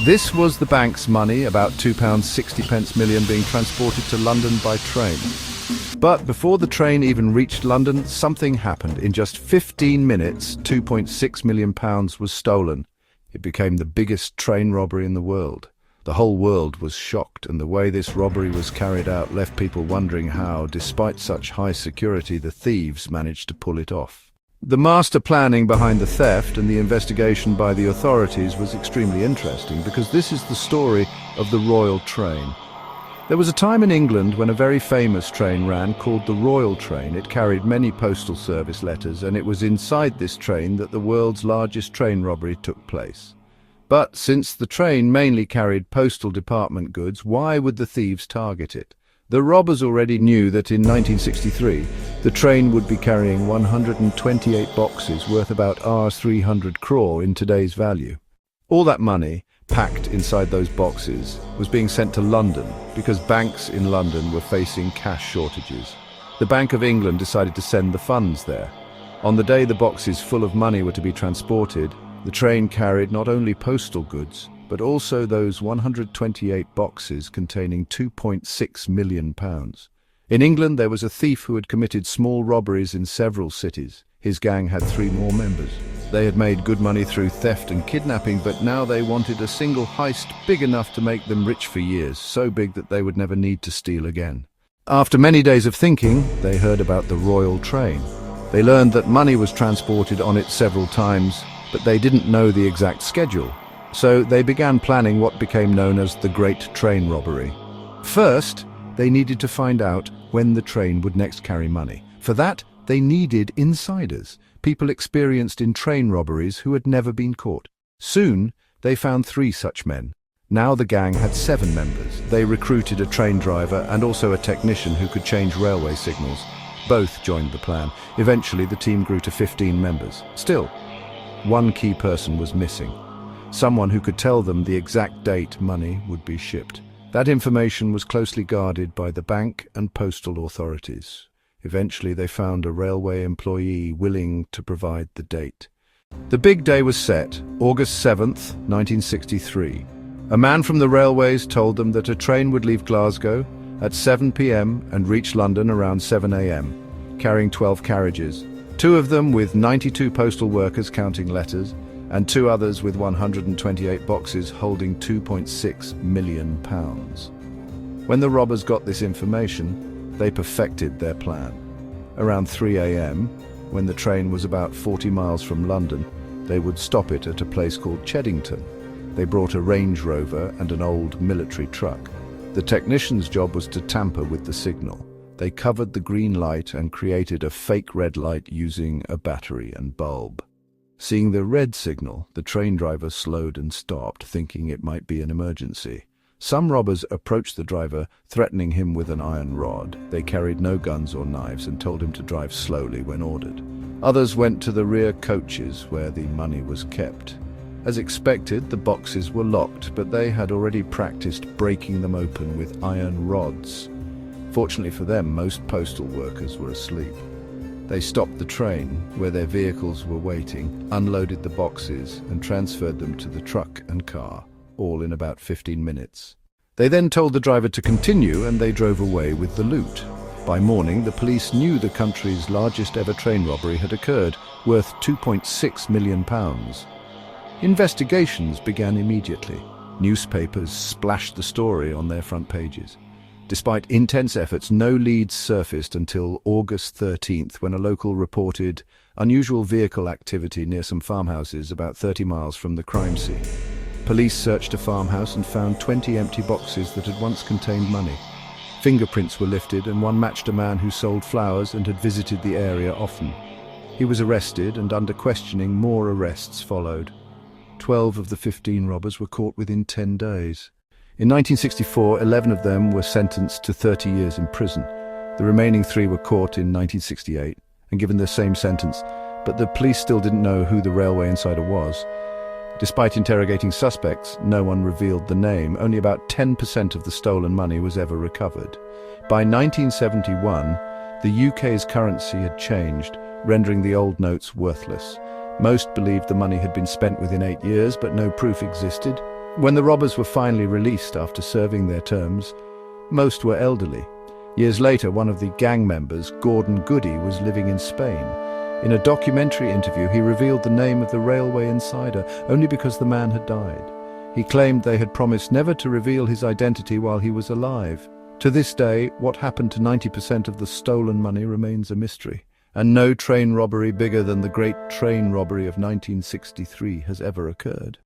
This was the bank's money, about £2.60 million, being transported to London by train. But before the train even reached London, something happened. In just 15 minutes, £2.6 million was stolen. It became the biggest train robbery in the world. The whole world was shocked, and the way this robbery was carried out left people wondering how, despite such high security, the thieves managed to pull it off. The master planning behind the theft and the investigation by the authorities was extremely interesting, because this is the story of the Royal Train. There was a time in England when a very famous train ran called the Royal Train. It carried many postal service letters, and it was inside this train that the world's largest train robbery took place. But since the train mainly carried postal department goods, why would the thieves target it? The robbers already knew that in 1963 the train would be carrying 128 boxes worth about Rs 300 crore in today's value. All that money, packed inside those boxes, was being sent to London because banks in London were facing cash shortages. The Bank of England decided to send the funds there. On the day the boxes full of money were to be transported, the train carried not only postal goods, but also those 128 boxes containing £2.6 million. In England, there was a thief who had committed small robberies in several cities. His gang had 3 more members. They had made good money through theft and kidnapping, but now they wanted a single heist big enough to make them rich for years, so big that they would never need to steal again. After many days of thinking, they heard about the Royal Train. They learned that money was transported on it several times, but they didn't know the exact schedule. So they began planning what became known as the Great Train Robbery. First, they needed to find out when the train would next carry money. For that, they needed insiders, people experienced in train robberies who had never been caught. Soon, they found 3 such men. Now the gang had 7 members. They recruited a train driver and also a technician who could change railway signals. Both joined the plan. Eventually, the team grew to 15 members. Still, one key person was missing. Someone who could tell them the exact date money would be shipped. That information was closely guarded by the bank and postal authorities. Eventually they found a railway employee willing to provide the date. The big day was set, August 7th, 1963. A man from the railways told them that a train would leave Glasgow at 7 p.m. and reach London around 7 a.m., carrying 12 carriages, 2 of them with 92 postal workers counting letters, and 2 others with 128 boxes holding £2.6 million. When the robbers got this information, they perfected their plan. Around 3 a.m., when the train was about 40 miles from London, they would stop it at a place called Cheddington. They brought a Range Rover and an old military truck. The technician's job was to tamper with the signal. They covered the green light and created a fake red light using a battery and bulb. Seeing the red signal, the train driver slowed and stopped, thinking it might be an emergency. Some robbers approached the driver, threatening him with an iron rod. They carried no guns or knives and told him to drive slowly when ordered. Others went to the rear coaches where the money was kept. As expected, the boxes were locked, but they had already practiced breaking them open with iron rods. Fortunately for them, most postal workers were asleep. They stopped the train, where their vehicles were waiting, unloaded the boxes and transferred them to the truck and car, all in about 15 minutes. They then told the driver to continue, and they drove away with the loot. By morning, the police knew the country's largest ever train robbery had occurred, worth £2.6 million. Investigations began immediately. Newspapers splashed the story on their front pages. Despite intense efforts, no leads surfaced until August 13th, when a local reported unusual vehicle activity near some farmhouses about 30 miles from the crime scene. Police searched a farmhouse and found 20 empty boxes that had once contained money. Fingerprints were lifted, and one matched a man who sold flowers and had visited the area often. He was arrested, and under questioning, more arrests followed. 12 of the 15 robbers were caught within 10 days. In 1964, 11 of them were sentenced to 30 years in prison. The remaining 3 were caught in 1968 and given the same sentence, but the police still didn't know who the railway insider was. Despite interrogating suspects, no one revealed the name. Only about 10% of the stolen money was ever recovered. By 1971, the UK's currency had changed, rendering the old notes worthless. Most believed the money had been spent within 8 years, but no proof existed. When the robbers were finally released after serving their terms, most were elderly. Years later, one of the gang members, Gordon Goody, was living in Spain. In a documentary interview, he revealed the name of the railway insider only because the man had died. He claimed they had promised never to reveal his identity while he was alive. To this day, what happened to 90% of the stolen money remains a mystery, and no train robbery bigger than the Great Train Robbery of 1963 has ever occurred.